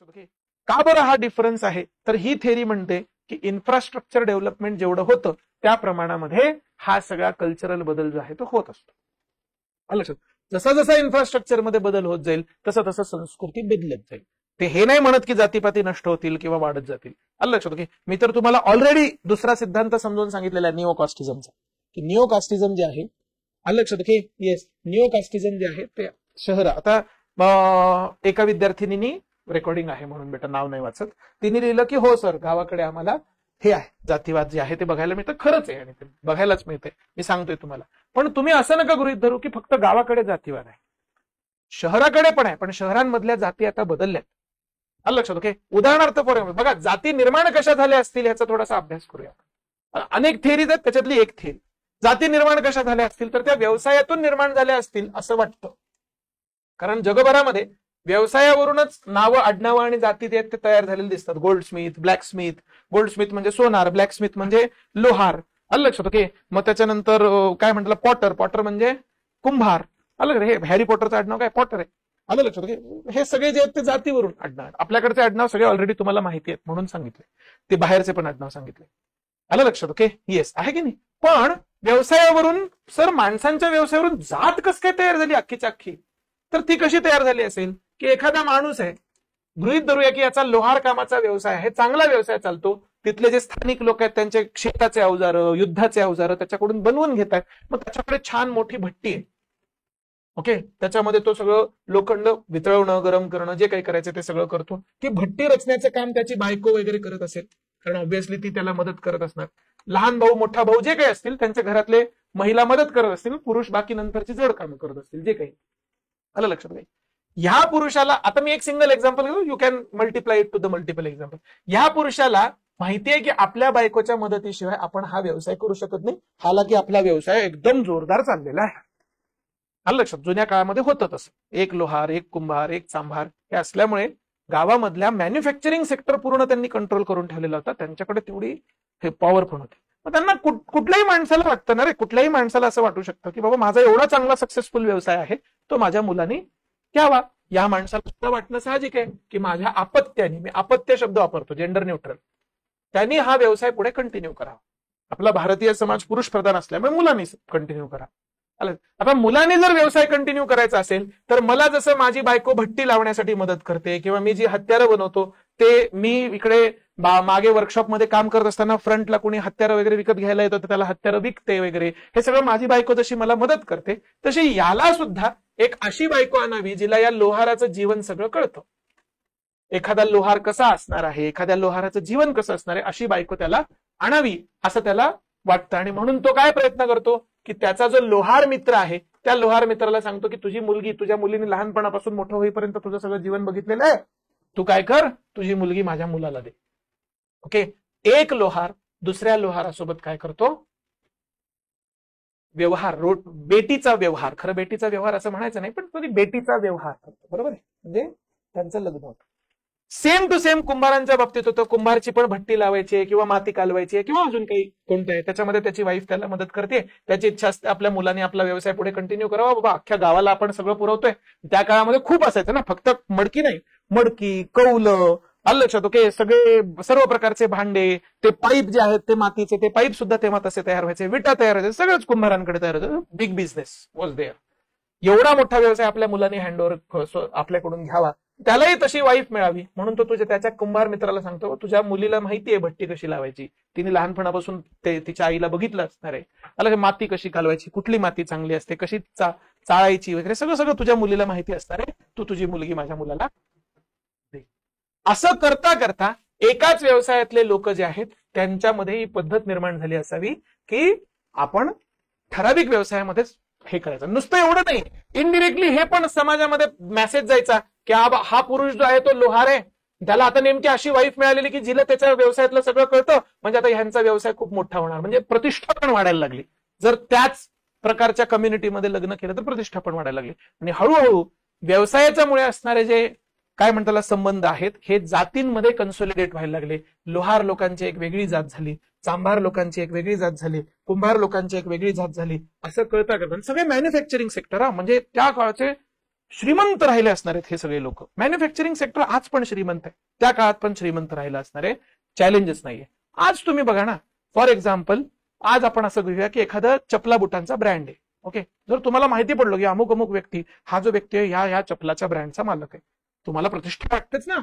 लक्षात घे. का बरं हा डिफरन्स आहे? तर ही थेरी म्हणते की इन्फ्रास्ट्रक्चर डेव्हलपमेंट जेवढं होतं त्या प्रमाणामध्ये हा सगळा कल्चरल बदल जो आहे तो होत असतो. लक्षात, जसा जसा इन्फ्रास्ट्रक्चर मध्ये बदल होत जाईल तसं तसं संस्कृती बदलत जाईल. ते हे नाही म्हणत की जातीपाती नष्ट होतील किंवा वाढत जातील. लक्षात घे, मी तर तुम्हाला ऑलरेडी दुसरा सिद्धांत समजून सांगितलेला आहे निओ कास्टिझमचा, की निओ कास्टिझम जे आहे, लक्षात घे, येस, निओ कास्टिझम जे आहे ते शहर, आता एका विद्यार्थिनीनी रेकॉर्डिंग आहे म्हणून बेटा नाव नाही वाचत, तिने लिहिलं की हो सर, गावाकडे आम्हाला हे आहे, जातीवाद जे आहे ते बघायला मिळतं, खरंच आहे आणि ते बघायलाच मिळते, मी सांगतोय तुम्हाला. पण तुम्ही असं नका गृहीत धरू की फक्त गावाकडे जातीवाद आहे, शहराकडे पण आहे, पण शहरांमधल्या जाती आता बदलल्यात. लक्षात ओके. उदाहरणार्थ बघा, जाती निर्माण कशा झाल्या असतील याचा थोडासा अभ्यास करूया. अनेक थेरीज आहेत, त्याच्यातली एक थेरी, जाती निर्माण कशा झाल्या असतील तर त्या व्यवसायातून निर्माण झाल्या असतील असं वाटतं. कारण जगभरामध्ये व्यवसायावरूनच नावं, आडनावं आणि जाती ते तयार झालेले दिसतात. गोल्डस्मिथ, ब्लॅकस्मिथ, गोल्डस्मिथ म्हणजे सोनार, ब्लॅकस्मिथ म्हणजे लोहार. लक्षात ओके. मग त्याच्यानंतर काय म्हटलं, पॉटर, पॉटर म्हणजे कुंभार. हे हॅरी पॉटरचं आडनाव काय, पॉटर आहे. आलं लक्षात ओके. हे सगळे जे आहेत ते जातीवरून आडनाव, आपल्याकडचे आडनाव सगळे ऑलरेडी तुम्हाला माहिती आहेत म्हणून सांगितले, ते बाहेरचे पण आडनाव सांगितले. आलं लक्षात ओके. येस, आहे की नाही. पण व्यवसायावरून, सर माणसांच्या व्यवसायावरून जात कसं काय तयार झाली अख्खीच्या अख्खी? तर ती कशी तयार झाली असेल की एखादा माणूस आहे, गृहीत धरूया की याचा लोहार कामाचा व्यवसाय आहे, चांगला व्यवसाय चालतो, तिथले जे स्थानिक लोक आहेत त्यांचे शेताचे अवजारं, युद्धाचे अवजारं त्याच्याकडून बनवून घेतात, मग त्याच्याकडे छान मोठी भट्टी आहे. ओके, त्याच्यामध्ये तो सगळं लोखंड वितळवणं, गरम करणं, जे काही करायचं ते सगळं करतो. की भट्टी रचण्याचं काम त्याची बायको वगैरे करत असेल, कारण ऑब्व्हियसली ती त्याला मदत करत असणार. लहान भाऊ, मोठा भाऊ जे काही असतील त्यांच्या घरातले महिला मदत करत असतील, पुरुष बाकी नंतरची जड कामं करत असतील, जे काही. आलं लक्षात घ्या. ह्या पुरुषाला, आता मी एक सिंगल एक्झाम्पल घेऊ, you can multiply it to the multiple example. ह्या पुरुषाला माहितीये की आपल्या बायकोच्या मदतीशिवाय आपण हा व्यवसाय करू शकत नाही, हालाकी आपला व्यवसाय एकदम जोरदार चाललेला आहे. आलं लक्षात. जुन्या काळामध्ये होतं तसं, एक लोहार, एक कुंभार, एक चांभार हे असल्यामुळे गावामधल्या मॅन्युफॅक्चरिंग सेक्टर पूर्ण त्यांनी कंट्रोल करून ठेवलेला होता, त्यांच्याकडे तेवढी पॉवर पण होती. मग त्यांना कुठल्याही माणसाला वाटतं ना रे, कुठल्याही माणसाला असं वाटू शकतं की बाबा माझा एवढा चांगला सक्सेसफुल व्यवसाय आहे, तो माझ्या मुलांनी घ्यावा. या माणसाला सुद्धा वाटणं साहजिक आहे की माझ्या अपत्याने, मी अपत्य शब्द वापरतो, जेंडर न्यूट्रल, त्यांनी हा व्यवसाय पुढे कंटिन्यू करावा. आपला भारतीय समाज पुरुष प्रधान असल्यामुळे मुलांनी कंटिन्यू करा. आता मुलांनी जर व्यवसाय कंटिन्यू करायचा असेल तर मला जसं माझी बायको भट्टी लावण्यासाठी मदत करते किंवा मी जी हत्यारं बनवतो ते, मी इकडे मागे वर्कशॉपमध्ये काम करत असताना फ्रंटला कोणी हत्यारं वगैरे विकत घ्यायला येतं तर त्याला हत्यारं विकते वगैरे, हे सगळं माझी बायको जशी मला मदत करते तशी याला सुद्धा एक अशी बायको आणावी जिला या लोहाराचं जीवन सगळं कळतं. एखादा लोहार कसा असणार आहे, एखाद्या लोहाराचं जीवन कसं असणार आहे, अशी बायको त्याला आणावी असं त्याला वाटतं. आणि म्हणून तो काय प्रयत्न करतो की त्याचा जो लोहार मित्र आहे त्या लोहार मित्राला सांगतो की तुझी मुलगी, तुझ्या मुलीने लहानपणापासून मोठं होईपर्यंत तुझं सगळं जीवन बघितलेलं आहे, तू काय कर, तुझी मुलगी माझ्या मुलाला दे. ओके. एक लोहार दुसऱ्या लोहारासोबत काय करतो, व्यवहार, बेटीचा व्यवहार, खरं बेटीचा व्यवहार असं म्हणायचं नाही, पण तो बेटीचा व्यवहार करतो, बरोबर आहे, म्हणजे त्यांचं लग्न होतं. सेम टू सेम कुंभारांच्या बाबतीत होतं. कुंभारची पण भट्टी लावायची किंवा माती कालवायची किंवा अजून काही कोणतं आहे, त्याच्यामध्ये त्याची वाईफ त्याला मदत करते, त्याची इच्छा असते आपल्या मुलांनी आपला व्यवसाय पुढे कंटिन्यू करावा. बाबा अख्ख्या गावाला आपण सगळं पुरवतोय. त्या काळामध्ये खूप असायचं ना, फक्त मडकी नाही, मडकी, कौलं, आलं लक्षात ओके, सगळे सर्व प्रकारचे भांडे, ते पाईप जे आहेत ते मातीचे, ते पाईप सुद्धा तेव्हा तसे तयार व्हायचे, विटा तयार व्हायचे, सगळंच कुंभारांकडे तयार होतं. Big business was there. एवढा मोठा व्यवसाय आपल्या मुलांनी हँडओव्हर आपल्याकडून घ्यावा, त्यालाही तशी वाईफ मिळावी, म्हणून तो त्याच्या कुंभार मित्राला सांगतो तुझ्या मुलीला माहिती आहे भट्टी कशी लावायची, तिने लहानपणापासून तिच्या आईला बघितलं असणार आहे, अलग माती कशी कालवायची, कुठली माती चांगली असते, कशी चाळायची वगैरे सगळं सगळं तुझ्या मुलीला माहिती असणार आहे, तू तुझी मुलगी माझ्या मुलाला दे. असं करता करता एकाच व्यवसायातले लोक जे आहेत त्यांच्यामध्ये ही पद्धत निर्माण झाली असावी की आपण ठराविक व्यवसायामध्येच हे करायचं. नुसतं एवढं नाही, इनडिरेक्टली हे पण समाजामध्ये मेसेज जायचा की हा पुरुष जो आहे तो लोहार आहे, त्याला आता नेमकी अशी वाईफ मिळालेली की जिला त्याच्या व्यवसायातलं सगळं कळतं, म्हणजे आता ह्यांचा व्यवसाय खूप मोठा होणार, म्हणजे प्रतिष्ठा पण वाढायला लागली. जर त्याच प्रकारच्या कम्युनिटीमध्ये लग्न केलं तर प्रतिष्ठा पण वाढायला लागली. आणि हळूहळू व्यवसायाच्या मुळे असणारे जे काय म्हणतात संबंध आहेत हे जातींमध्ये कन्सोलिडेट व्हायला लागले. लोहार लोकांची एक वेगळी जात झाली, चांभार लोकांची एक वेगळी जात झाली, कुंभार लोकांची एक वेगळी जात झाली. असं कळता करता सगळे मॅन्युफॅक्चरिंग सेक्टर, म्हणजे त्या काळचे श्रीमंत राहिले असणार आहेत हे सगळे लोक. मॅन्युफॅक्चरिंग सेक्टर आज पण श्रीमंत आहे, त्या काळात पण श्रीमंत राहिलं असणार आहे, चॅलेंजेस नाहीये. आज तुम्ही बघा ना, फॉर एक्झाम्पल आज आपण असं घेऊया की एखादा चपला बुटांचा ब्रँड आहे. ओके, जर तुम्हाला माहिती पडलं की अमुक अमुक व्यक्ती, हा जो व्यक्ती आहे ह्या चपलाच्या ब्रँडचा मालक आहे, तुम्हाला प्रतिष्ठा वाटतेच ना,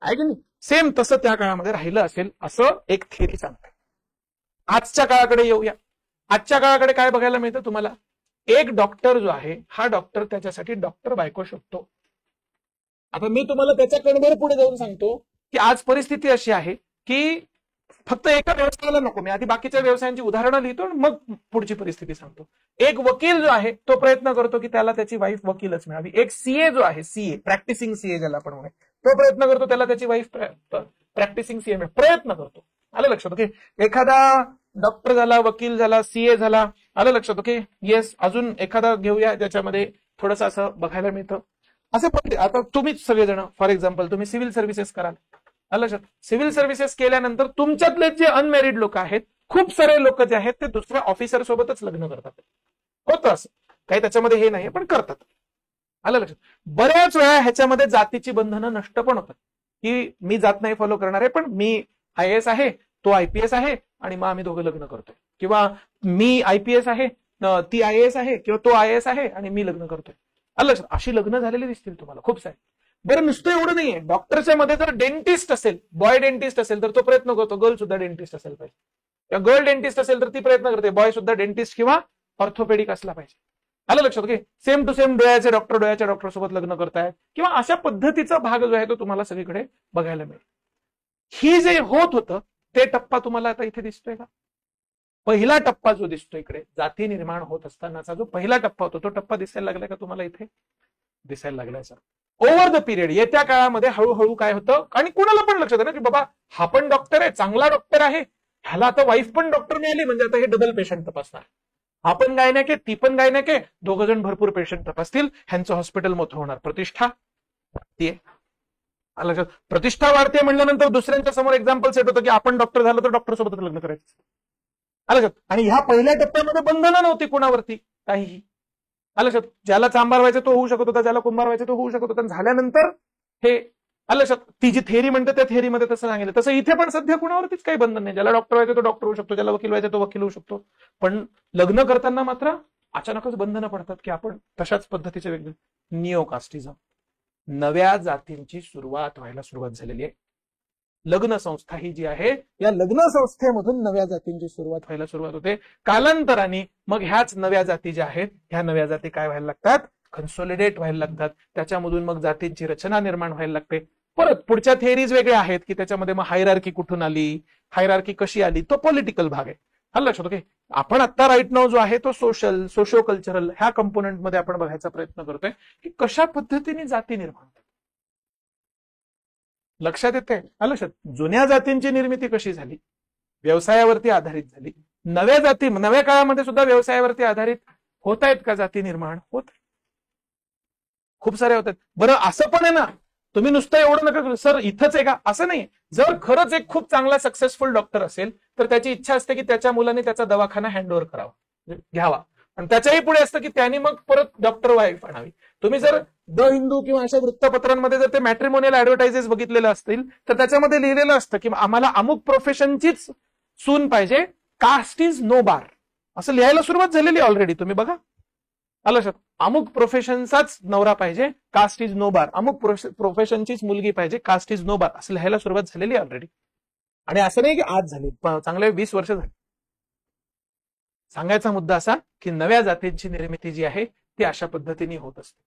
आहे की नाही? सेम तसं त्या काळामध्ये राहिलं असेल असं एक थिअरी सांगते. आजच्या काळाकडे येऊया. आजच्या काळाकडे काय बघायला मिळतं तुम्हाला? एक डॉक्टर जो आहे हा डॉक्टर त्याच्यासाठी डॉक्टर बायको शोधतो. आता मी तुम्हाला त्याच्या कणभर पुढे जाऊन सांगतो की आज परिस्थिती अशी आहे की फक्त एका व्यवसायाला नको, मी आधी बाकीच्या व्यवसायांची उदाहरणं लिहितो मग पुढची परिस्थिती सांगतो. एक वकील जो आहे तो प्रयत्न करतो की त्याला त्याची वाईफ वकीलच मिळावी. एक सीए जो आहे, सीए प्रॅक्टिसिंग सीए ज्याला आपण म्हणूया, तो प्रयत्न करतो त्याला त्याची वाईफ प्रॅक्टिसिंग सीए प्रयत्न करतो. आलं लक्षात? ओके, एखादा डॉक्टर झाला, वकील झाला, सीए झाला, आलं लक्षात? Okay, yes. अजून एखादा घेऊया ज्याच्यामध्ये थोडंसं असं बघायला मिळतं. असं पण आता तुम्हीच सगळेजण फॉर एक्झाम्पल तुम्ही सिव्हिल सर्व्हिसेस कराल, आलं लक्षात? सिव्हिल सर्व्हिसेस केल्यानंतर तुमच्यातले जे अनमॅरिड लोक आहेत, खूप सारे लोक जे आहेत ते दुसऱ्या ऑफिसर सोबतच लग्न करतात. होतं असं काही, त्याच्यामध्ये हे नाही पण करतात. आलं लक्षात? बऱ्याच वेळा ह्याच्यामध्ये जातीची बंधनं नष्ट पण होतात की मी जात नाही फॉलो करणार आहे, पण मी IAS आहे, तो IPS आहे आणि मग आम्ही दोघं लग्न करतोय, किंवा मी IPS आहे, ती IAS आहे, किंवा तो IAS आहे आणि मी लग्न करतोय. आलं लक्षात? अशी लग्न झालेली दिसतील तुम्हाला खूप सारे. बरं, नुसतं एवढं नाहीये, डॉक्टरच्या मध्ये जर डेंटिस्ट असेल, बॉय डेंटिस्ट असेल तर तो प्रयत्न करतो गर्ल सुद्धा डेंटिस्ट असेल पाहिजे, किंवा गर्ल डेंटिस्ट असेल तर ती प्रयत्न करते बॉय सुद्धा डेंटिस्ट किंवा ऑर्थोपेडिक असला पाहिजे. आलं लक्षात? ओके, सेम टू सेम डोळ्याचे डॉक्टर सोबत लग्न करतायत, किंवा अशा पद्धतीचा भाग जो आहे तो तुम्हाला सगळीकडे बघायला मिळेल. ही जे होत होतं ते टप्पा तुम्हाला आता इथे दिसतोय का? पहिला टप्पा जो दिसतो इकडे, जाती निर्माण होत असतानाचा जो पहिला टप्पा होतो, तो टप्पा दिसायला लागलाय का तुम्हाला? इथे दिसायला लागलाय सर. ओव्हर द पिरियड, येत्या काळामध्ये हळूहळू काय होतं, आणि कुणाला पण लक्षात आहे ना की बाबा हा पण डॉक्टर आहे, चांगला डॉक्टर आहे, ह्याला आता वाईफ पण डॉक्टर मिळाली, म्हणजे आता हे डबल पेशंट तपासणार. हा पण गायनेक आहे, ती पण गायनेक आहे, दोघ जण भरपूर पेशंट तपासतील, ह्यांचं हॉस्पिटल मोठं होणार, प्रतिष्ठा वाढतीये. लक्षात? प्रतिष्ठा वाढते म्हणल्यानंतर दुसऱ्यांच्या समोर एक्झाम्पल सेट होतं की आपण डॉक्टर झालो तर डॉक्टर सोबतच लग्न करायचं. लक्षात? आणि ह्या पहिल्या टप्प्यामध्ये बंधनं नव्हती कुणावरती काहीही. लक्षात? ज्याला चांभार व्हायचं तो होऊ शकत होता, ज्याला कुंभार व्हायचं तो होऊ शकत होता. झाल्यानंतर हे लक्षात, ती जी थेअरी म्हणते त्या थेअरीमध्ये तसं सांगितलं. तसं इथे पण सध्या कुणावरतीच काही बंधन नाही. ज्याला डॉक्टर व्हायचं तो डॉक्टर होऊ शकतो, ज्याला वकील व्हायचं तो वकील होऊ शकतो. पण लग्न करताना मात्र अचानकच बंधनं पडतात की आपण तशाच पद्धतीचे वेगळे. निओकास्टिझम, नव्या जातींची सुरुवात व्हायला सुरुवात झालेली आहे. लग्न संस्था ही जी आहे, या लग्न संस्थेमधून नव्या जातींची सुरुवात व्हायला सुरुवात होते. कालांतराने मग ह्याच नव्या जाती ज्या आहेत, ह्या नव्या जाती काय व्हायला लागतात? कन्सोलिडेट व्हायला लागतात. त्याच्यामधून मग जातींची रचना निर्माण व्हायला लागते. परत पुढच्या थेअरीज वेगळ्या आहेत की त्याच्यामध्ये मग हायरार्की कुठून आली, हायरार्की कशी आली, तो पॉलिटिकल भाग आहे. हा लक्षात? ओके, आपण आता राईट नाव जो आहे तो सोशो कल्चरल ह्या कंपोनेंट मध्ये आपण बघायचा प्रयत्न करतोय की कशा पद्धतीने जाती निर्माण होतात. लक्षात येते? लक्षात? जुन्या जातींची निर्मिती कशी झाली? व्यवसायावरती आधारित झाली. नव्या जाती नव्या काळामध्ये सुद्धा व्यवसायावरती आधारित होत आहेत का जाती निर्माण? होत खूप सारे होत आहेत. बरं, असं पण आहे ना, तुम्ही नुसतं एवढं नका सर इथंच आहे का, असं नाही. जर खरंच एक खूप चांगला सक्सेसफुल डॉक्टर असेल तर त्याची इच्छा असते की त्याच्या मुलाने त्याचा दवाखाना हँडओव्हर करावा, घ्यावा, आणि त्याच्याही पुढे असतं की त्यांनी मग परत डॉक्टर वाईफ आणावी. तुम्ही जर द हिंदू किंवा अशा वृत्तपत्रांमध्ये जर ते मॅट्रिमोनियल ऍडव्हर्टायझेस बघितलेले असतील तर त्याच्यामध्ये लिहिलेलं असतं की आम्हाला अमुक प्रोफेशनचीच सून पाहिजे, कास्ट इज नो बार, असं लिहायला सुरुवात झालेली ऑलरेडी. तुम्ही बघा, लक्षात? अमुक प्रोफेशनचाच नवरा पाहिजे, कास्ट इज नो बार, अमुक प्रोफेशनचीच मुलगी पाहिजे, कास्ट इज नो बार, असं लिहायला सुरुवात झालेली ऑलरेडी. आणि असं नाही की आज झाली, चांगले 20 वर्ष झाली. सांगायचा मुद्दा असा की नव्या जातींची निर्मिती जी आहे ती अशा पद्धतीने होत असते,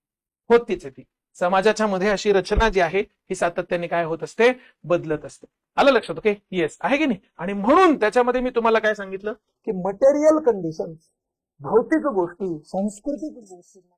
होतीच ती. समाजाच्या मध्ये अशी रचना जी आहे ही सातत्याने काय होत असते? बदलत असते. आलं लक्षात? ओके, येस, आहे की नाही? आणि म्हणून त्याच्यामध्ये मी तुम्हाला काय सांगितलं की मटेरियल कंडिशन्स, भौतिक गोष्टी, सांस्कृतिक गोष्टी